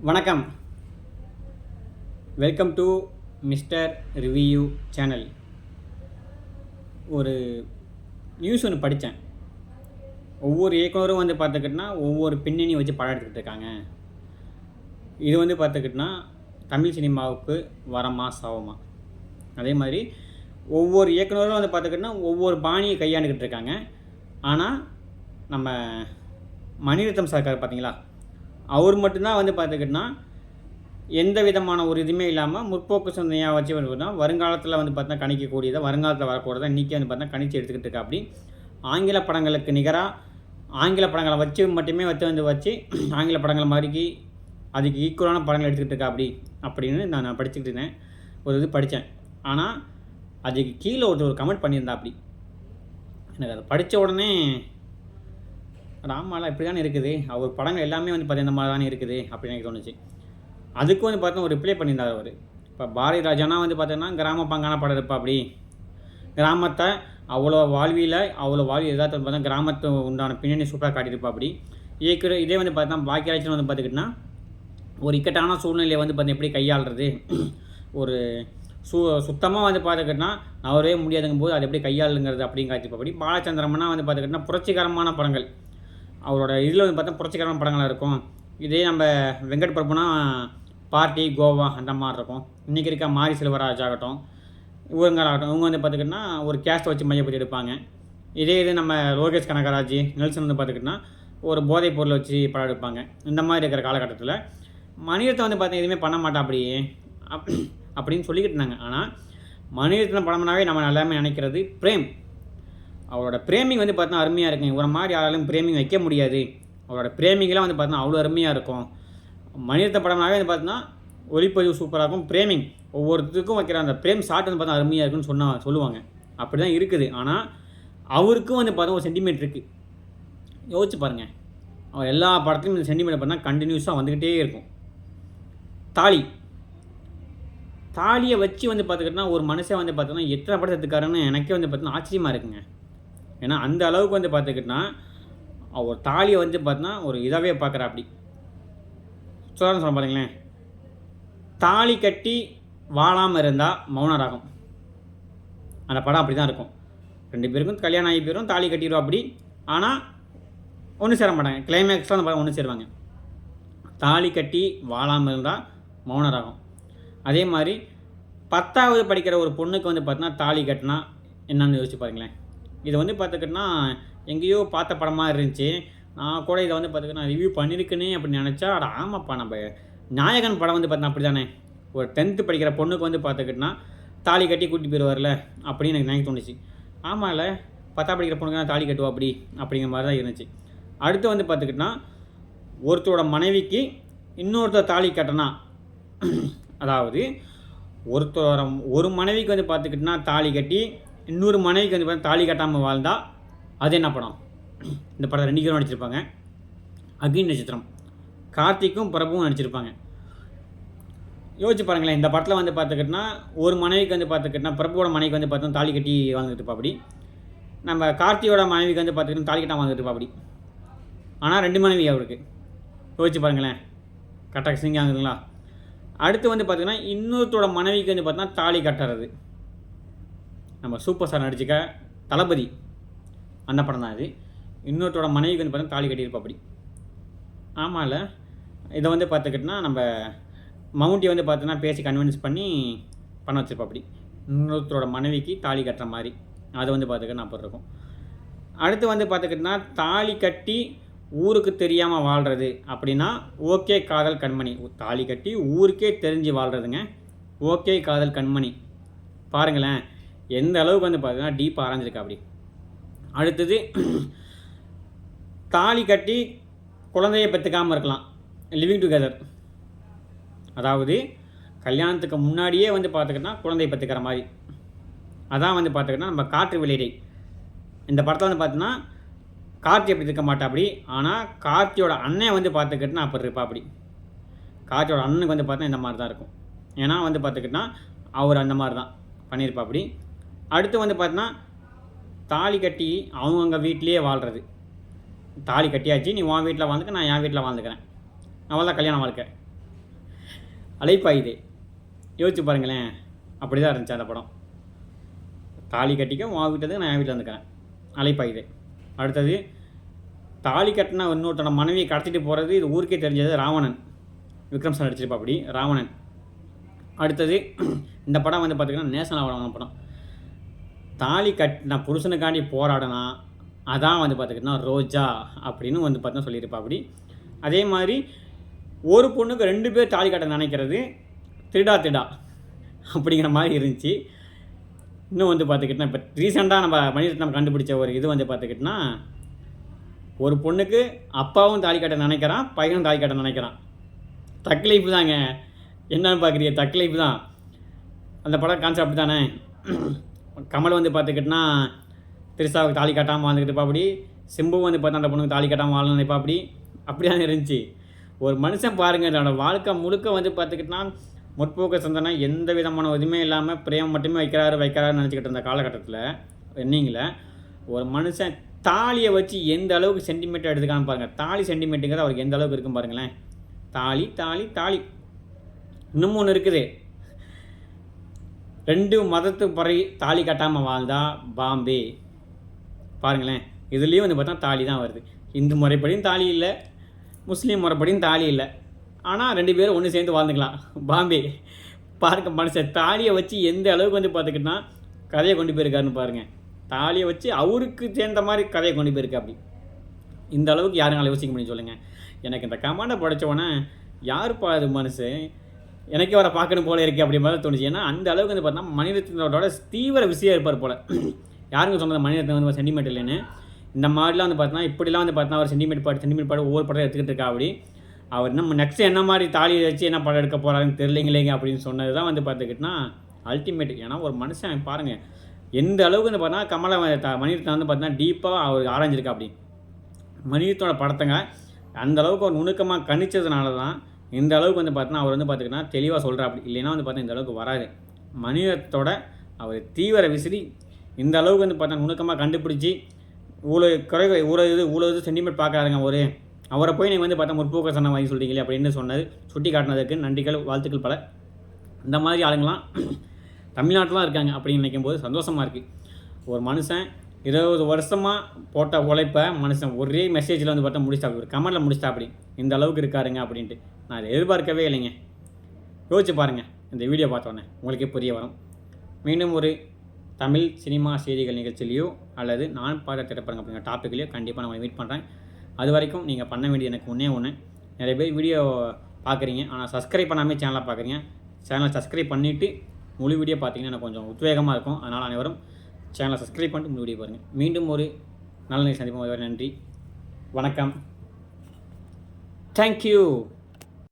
வணக்கம். Welcome to mister review channel. ஒரு news ஒன்று படித்தேன். ஒவ்வொரு இயக்குனரும் பார்த்துக்கிட்டனா ஒவ்வொரு பின்னணி வச்சு படம் எடுத்துக்கிட்டு இருக்காங்க. இது பார்த்துக்கிட்டனா தமிழ் சினிமாவுக்கு வரமா சாவமா. அதே மாதிரி ஒவ்வொரு இயக்குனரும் பார்த்துக்கிட்டனா ஒவ்வொரு பாணியை கையாண்டுக்கிட்டு இருக்காங்க. ஆனால் நம்ம மணிரத்னம் சார் இருக்கார் பார்த்தீங்களா, அவர் மட்டும்தான் பார்த்துக்கிட்டனா எந்த விதமான ஒரு இதுவுமே இல்லாமல் முற்போக்கு சிந்தனையாக வச்சு வருங்காலத்தில் பார்த்தா கணிக்கக்கூடியதை, வருங்காலத்தில் வரக்கூடியதை இன்றைக்கி பார்த்தா கணிச்சு எடுத்துக்கிட்டு இருக்கா. அப்படி ஆங்கில படங்களுக்கு நிகராக ஆங்கில படங்களை வச்சு மட்டுமே வச்சு ஆங்கில படங்களை மாதிரி அதுக்கு ஈக்குவலான படங்கள் எடுத்துக்கிட்டு இருக்கா அப்படின்னு நான் படிச்சுக்கிட்டு இருந்தேன். ஒரு இது படித்தேன். ஆனால் அதுக்கு கீழே ஒரு கமெண்ட் பண்ணியிருந்தா. எனக்கு அதை படித்த உடனே ராமாலாம் இப்படி தானே இருக்குது, அவர் படங்கள் எல்லாமே பார்த்தா இந்த மாதிரி தானே இருக்குது அப்படின்னு எனக்கு தோணுச்சு. அதுக்கு பார்த்தா ஒரு ரிப்ளை பண்ணியிருந்தார் அவர். இப்போ பாரதி ராஜானா பார்த்தோன்னா கிராம பங்கான படம் இருப்பா. கிராமத்தை அவ்வளோ வாழ்வியில் எதாவது பார்த்தா கிராமத்து உண்டான பின்னணி சூப்பராக காட்டியிருப்பா. இயக்குற இதே பார்த்தா பாக்கியராஜன் பார்த்துக்கிட்டனா ஒரு இக்கட்டான சூழ்நிலையை பார்த்தா எப்படி கையாளுறது, ஒரு சுத்தமாக பார்த்துக்கிட்டனா அவரே முடியாதுங்கும் போது அது எப்படி கையாளுங்கிறது அப்படின்னு காட்டியிருப்பா. பாலச்சந்திரம்னா பார்த்துக்கிட்டனா புரட்சிகரமான படங்கள், அவரோட இதில் பார்த்தா புரட்சிகரமான படங்களாக இருக்கும். இதே நம்ம வெங்கட் பிரபுனா பார்ட்டி கோவா அந்த மாதிரி இருக்கும். இன்றைக்கி இருக்க மாரி செல்வராஜ் ஆகட்டும், இவங்களாகட்டும், இவங்க பார்த்துக்கிட்டனா ஒரு கேஸ்ட்டை வச்சு மையப்படுத்தி எடுப்பாங்க. இதே இது நம்ம லோகேஷ் கனகராஜ் நெல்சன் பார்த்துக்கிட்டனா ஒரு போதைப் பொருளை வச்சு படம் எடுப்பாங்க. இந்த மாதிரி இருக்கிற காலகட்டத்தில் மணிரத்னம் பார்த்தா எதுவுமே பண்ண மாட்டா அப்படின்னு சொல்லிக்கிட்டு இருந்தாங்க. ஆனால் மணிரத்னம் படம்னாவே நம்ம எல்லாமே நினைக்கிறது பிரேம். அவரோட பிரேமிங் பார்த்தா அருமையாக இருக்குங்க. ஒரு மாதிரி யாராலும் பிரேமிங் வைக்க முடியாது. அவரோட பிரேமிங்கெலாம் பார்த்தா அவ்வளோ அருமையாக இருக்கும். மணிரத்னம் படம்னாவே பார்த்தீங்கன்னா ஒளிப்பதிவு சூப்பராக இருக்கும். பிரேமிங் ஒவ்வொருத்துக்கும் வைக்கிற அந்த பிரேம் ஷாட் பார்த்தா அருமையாக இருக்குன்னு சொல்லுவாங்க. அப்படி தான் இருக்குது. ஆனால் அவருக்கும் பார்த்தா ஒரு சென்டிமெண்ட் இருக்குது. யோசிச்சு பாருங்கள், அவர் எல்லா படத்துலையும் இந்த சென்டிமெண்ட் பார்த்தா கண்டினியூஸாக வந்துக்கிட்டே இருக்கும். தாலியை வச்சு பார்த்துக்கிட்டோன்னா ஒரு மனுஷன் பார்த்தோன்னா எத்தனை படத்தை எடுத்துக்காருன்னு எனக்கே பார்த்தோன்னா ஆச்சரியமாக இருக்குங்க. ஏன்னா அந்த அளவுக்கு பார்த்துக்கிட்டோன்னா அவர் தாலியை பார்த்தோன்னா ஒரு இதாகவே பார்க்குறா. சொல்ல பாருங்களேன், தாலி கட்டி வாழாமல் இருந்தால் மௌனராகம். அந்த படம் அப்படி தான் இருக்கும். 2 பேருக்கும் கல்யாணம் ஆகி போயிடும், தாலி கட்டிடுவோம். ஆனால் ஒன்று சேர மாட்டாங்க. கிளைமேக்ஸில் அந்த படம் ஒன்று சேருவாங்க. தாலி கட்டி வாழாமல் இருந்தால் மௌனராகம். அதே மாதிரி 10வது படிக்கிற ஒரு பொண்ணுக்கு பார்த்தோன்னா தாலி கட்டினா என்னன்னு யோசிச்சு பாருங்களேன். இது பார்த்துக்கிட்டோன்னா எங்கேயோ பார்த்த படமாக இருந்துச்சு. நான் கூட இதை பார்த்துக்கிட்டா ரிவ்யூ பண்ணியிருக்குன்னு அப்படின்னு நினச்சா, ஆமாப்பா நம்ம நாயகன் படம் பார்த்தா அப்படி தானே, ஒரு 10th படிக்கிற பொண்ணுக்கு பார்த்துக்கிட்டனா தாலி கட்டி கூட்டி போயிடுவார்ல அப்படின்னு எனக்கு நினைக்க தோணுச்சு. ஆமாம், இல்லை 10th படிக்கிற பொண்ணுக்கு தான் தாலி கட்டுவா அப்படிங்கிற மாதிரி தான் இருந்துச்சு. அடுத்து பார்த்துக்கிட்டனா ஒருத்தரோட மனைவிக்கு இன்னொருத்தர் தாலி கட்டினா, அதாவது ஒரு மனைவிக்கு பார்த்துக்கிட்டனா தாலி கட்டி இன்னொரு மனைவிக்கு பார்த்தா தாலி கட்டாமல் வாழ்ந்தால் அது என்ன படம்? இந்த படத்தை 2 ஹீரோ நடிச்சிருப்பாங்க. அக்னி நட்சத்திரம். கார்த்திக்கும் பிரபுவும் நடிச்சிருப்பாங்க. யோசிச்சு பாருங்களேன், இந்த படத்தில் பார்த்துக்கிட்டனா ஒரு மனைவிக்கு பார்த்துக்கிட்டனா பிரபுவோட மனைவிக்கு பார்த்தோம் தாலி கட்டி வாழ்ந்துட்டு இருப்பா. நம்ம கார்த்தியோட மனைவிக்கு பார்த்துக்கிட்டோம் தாலி கட்டாமல் வாழ்ந்துட்டு இருப்பா. ஆனால் 2 மனைவி அவருக்கு. யோசிச்சு பாருங்களேன், கரெக்டாக சிங்க ஆகுதுங்களா? அடுத்து பார்த்திங்கன்னா இன்னொருத்தோட மனைவிக்கு பார்த்தோன்னா தாலி கட்டுறது. நம்ம சூப்பர் ஸ்டார் நடிச்சிக்க தளபதி அந்த படம் தான் இது. இன்னொருத்தோட மனைவிக்கு பார்த்தா தாலி கட்டியிருப்பா. ஆமாம்ல, இதை பார்த்துக்கிட்டோன்னா நம்ம மவுண்டி பார்த்தோன்னா பேசி கன்வின்ஸ் பண்ணி பண்ண வச்சுருப்பா. இன்னொருத்தரோட மனைவிக்கு தாலி கட்டுற மாதிரி அதை பார்த்துக்கிட்டா அப்படி இருக்கும். அடுத்து பார்த்துக்கிட்டோன்னா தாலி கட்டி ஊருக்கு தெரியாமல் வாழ்கிறது அப்படின்னா ஓகே காதல் கண்மணி. தாலி கட்டி ஊருக்கே தெரிஞ்சு வாழ்கிறதுங்க ஓகே காதல் கண்மணி. பாருங்களேன் எந்த அளவுக்கு பார்த்தீங்கன்னா டீப்பாக ஆரஞ்சிருக்கா. அடுத்தது தாலி கட்டி குழந்தையை பெற்றுக்காமல் இருக்கலாம், லிவிங் டுகெதர். அதாவது கல்யாணத்துக்கு முன்னாடியே பார்த்துக்கிட்டா குழந்தையை பெற்றுக்கிற மாதிரி. அதான் பார்த்துக்கிட்டா நம்ம காற்று வெளியிடை இந்த படத்தில் பார்த்தீங்கன்னா கார்த்தி அப்படி இருக்க மாட்டா. ஆனால் கார்த்தியோட அண்ணன் பார்த்துக்கிட்டா அப்படி இருப்பா. கார்த்தியோட அண்ணனுக்கு பார்த்தா இந்த மாதிரி தான் இருக்கும். ஏன்னா பார்த்துக்கிட்டா அவர் அந்த மாதிரி தான் பண்ணியிருப்பா. அடுத்து பார்த்தீங்கன்னா தாலி கட்டி அவங்கவுங்க வீட்லேயே வாழ்கிறது. தாலி கட்டியாச்சு, நீ உன் வீட்டில் வாழ்ந்துக்க, நான் என் வீட்டில் வாழ்ந்துக்கிறேன், அவ்வளோதான் கல்யாண வாழ்க்கை. அலைப்பாயுதே. யோசிச்சு பாருங்களேன், அப்படி தான் இருந்துச்சு அந்த படம். தாலி கட்டிக்க உன் வீட்டுக்கு நான் என் வீட்டில் வந்துக்கிறேன், அலைப்பாயுதே. அடுத்தது தாலி கட்டினா இன்னொருத்தோட மனைவியை கடத்திட்டு போகிறது இது ஊருக்கே தெரிஞ்சது, ராவணன். விக்ரம் சார் நடிச்சிருப்பா அப்படி, ராவணன். அடுத்தது இந்த படம் வந்து பார்த்திங்கன்னா நேஷனல் அவார்டான படம். தாலி கட்டின புருஷனுக்காண்டி போராடினா அதான் வந்து பார்த்துக்கிட்டோன்னா ரோஜா அப்படின்னு வந்து பார்த்தா சொல்லியிருப்பா அப்படி. அதே மாதிரி ஒரு பொண்ணுக்கு 2 பேர் தாலி கட்ட நினைக்கிறது திடா அப்படிங்கிற மாதிரி இருந்துச்சு. இன்னும் வந்து பார்த்துக்கிட்டோன்னா இப்போ ரீசெண்டாக நம்ம மணிரத்னம் கண்டுபிடிச்ச ஒரு இது வந்து பார்த்துக்கிட்டோன்னா, ஒரு பொண்ணுக்கு அப்பாவும் தாலி கட்ட நினைக்கிறான், பையனும் தாலி கட்ட நினைக்கிறான். தக்லைஃப் தாங்க. என்னன்னு பார்க்குறீங்க, தக்லைஃப் தான் அந்த படம் கான்செப்ட் தானே. கமல் வந்து பார்த்துக்கிட்டோன்னா திரிசாவுக்கு தாலி கட்டாமல் வாழ்ந்துக்கிட்டுப்பா அப்படி, சிம்பு வந்து பார்த்தா அந்த பொண்ணுக்கு தாலி கட்டாமல் வாழணும் நினைப்பா அப்படி. தான் இருந்துச்சு. ஒரு மனுஷன் பாருங்கள், என்னோட வாழ்க்கை முழுக்க வந்து பார்த்துக்கிட்டோன்னா முற்போக்கு சிந்தனை எந்த விதமான எதுவுமே இல்லாமல் பிரேமம் மட்டுமே வைக்கிறாருன்னு நினச்சிக்கிட்டு இருந்த காலகட்டத்தில் என்னீங்கள ஒரு மனுஷன் தாலியை வச்சு எந்த அளவுக்கு சென்டிமீட்டர் எடுத்துக்கான்னு பாருங்கள். தாலி சென்டிமீட்டருங்கிறது அவருக்கு எந்த அளவுக்கு இருக்கும் பாருங்களேன். தாலி தாலி தாலி. இன்னும் ஒன்று இருக்குது, 2 மதத்து பறை தாலி கட்டாமல் வாழ்ந்தா பாம்பே. பாருங்களேன், இதுலேயும் வந்து பார்த்தா தாலி தான் வருது. இந்து முறைப்படியும் தாலி இல்லை, முஸ்லீம் முறைப்படியும் தாலி இல்லை. ஆனால் 2 பேரும் ஒன்று சேர்ந்து வாழ்ந்துக்கலாம், பாம்பே. பாருங்க மனுஷன் தாலியை வச்சு எந்த அளவுக்கு வந்து பார்த்துக்கிட்டா கதையை கொண்டு போயிருக்காருன்னு பாருங்கள். தாலியை வச்சு அவருக்கு சேர்ந்த மாதிரி கதையை கொண்டு போயிருக்கா அப்படி. இந்த அளவுக்கு யாருனால யோசிக்க முடியும் சொல்லுங்கள். எனக்கு இந்த கமாண்டை படித்தவொடனே யாருப்பா அது மனுஷன், எனக்கே வர பார்க்கணும் போல இருக்குது அப்படி மாதிரி தோணுச்சு. ஏன்னா அந்த அளவுக்கு வந்து பார்த்தா மணிரத்னத்தோட தீவிர விஷயம் இருப்பார் போல். யாருங்க சொன்னது மணிரத்னம் வந்து சென்டிமீட்டர் இல்லைன்னு. இந்த மாதிரிலாம் வந்து பார்த்தா இப்படிலாம் வந்து பார்த்தா அவர் சென்டிமீட்டர் பாட்டு ஒவ்வொரு படம் எடுத்துக்கிட்டு இருக்கா அப்படி. அவர் நம்ம நெக்ஸ்ட் என்ன மாதிரி தாலியை வச்சு என்ன படம் எடுக்க போகிறாருன்னு தெரியலைங்களேங்க அப்படின்னு சொன்னது தான் வந்து பார்த்துக்கிட்டோன்னா அல்டிமேட். ஏன்னா ஒரு மனுஷன் பாருங்கள் எந்த அளவுக்கு வந்து பார்த்தா கமலை மணிரத்னம் வந்து பார்த்தீங்கன்னா டீப்பாக அவர் ஆராய்ஞ்சிருக்கா அப்படி. மணிரத்னோட படத்தைங்க அந்த அளவுக்கு ஒரு நுணுக்கமாக கணிச்சதுனால தான் இந்த அளவுக்கு வந்து பார்த்தீங்கன்னா அவர் வந்து பார்த்துக்கிட்டா தெளிவாக சொல்கிறா அப்படி. இல்லைன்னா வந்து பார்த்தா இந்த அளவுக்கு வராது. மணிரத்னத்தோட அவர் தீவிர விசிறி இந்த அளவுக்கு வந்து பார்த்தா நுணுக்கமாக கண்டுபிடிச்சி இவ்வளோ இது சென்டிமீட்டர் பார்க்குறாருங்க ஒரு அவரை போய் நீங்கள் வந்து பார்த்தா முற்போக்கு சன்னம் வாங்கி சொல்கிறீங்களே அப்படின்னு சொன்னது சுட்டி காட்டினதுக்கு நன்றிகள், வாழ்த்துக்கள் பல. இந்த மாதிரி ஆளுங்களாம் தமிழ்நாட்டிலாம் இருக்காங்க அப்படின்னு நினைக்கும் போது சந்தோஷமாக இருக்குது. ஒரு மனுஷன் 20 வருஷமாக போட்ட உழைப்பை மனுஷன் ஒரே மெசேஜில் வந்து பார்த்தா முடிச்சிட்டா, ஒரு கமெண்டில் முடிச்சிட்டா அப்படி. இந்த அளவுக்கு இருக்காருங்க அப்படின்ட்டு நான் அதை எதிர்பார்க்கவே இல்லைங்க. யோசிச்சு பாருங்கள், இந்த வீடியோ பார்த்தோன்னே உங்களுக்கே புரிய வரும். மீண்டும் ஒரு தமிழ் சினிமா செய்திகள் நிகழ்ச்சியிலையோ அல்லது நான் பார்த்த திரைப்படங்கள் அப்படிங்கிற டாப்பிக்லையோ கண்டிப்பாக நான் மீட் பண்ணுறேன். அது வரைக்கும் நீங்கள் பண்ண வேண்டியது எனக்கு ஒன்று, நிறைய பேர் வீடியோ பார்க்குறீங்க ஆனால் சப்ஸ்கிரைப் பண்ணாமல் சேனலை பார்க்குறீங்க. சேனலை சப்ஸ்கிரைப் பண்ணிவிட்டு முழு வீடியோ பார்த்தீங்கன்னா எனக்கு கொஞ்சம் உத்வேகமாக இருக்கும். அதனால் அனைவரும் சேனலை சப்ஸ்கிரைப் பண்ணிட்டு முழு வீடியோ பாருங்கள். மீண்டும் ஒரு நல்ல சந்திப்போம். நன்றி, வணக்கம், தேங்க்யூ.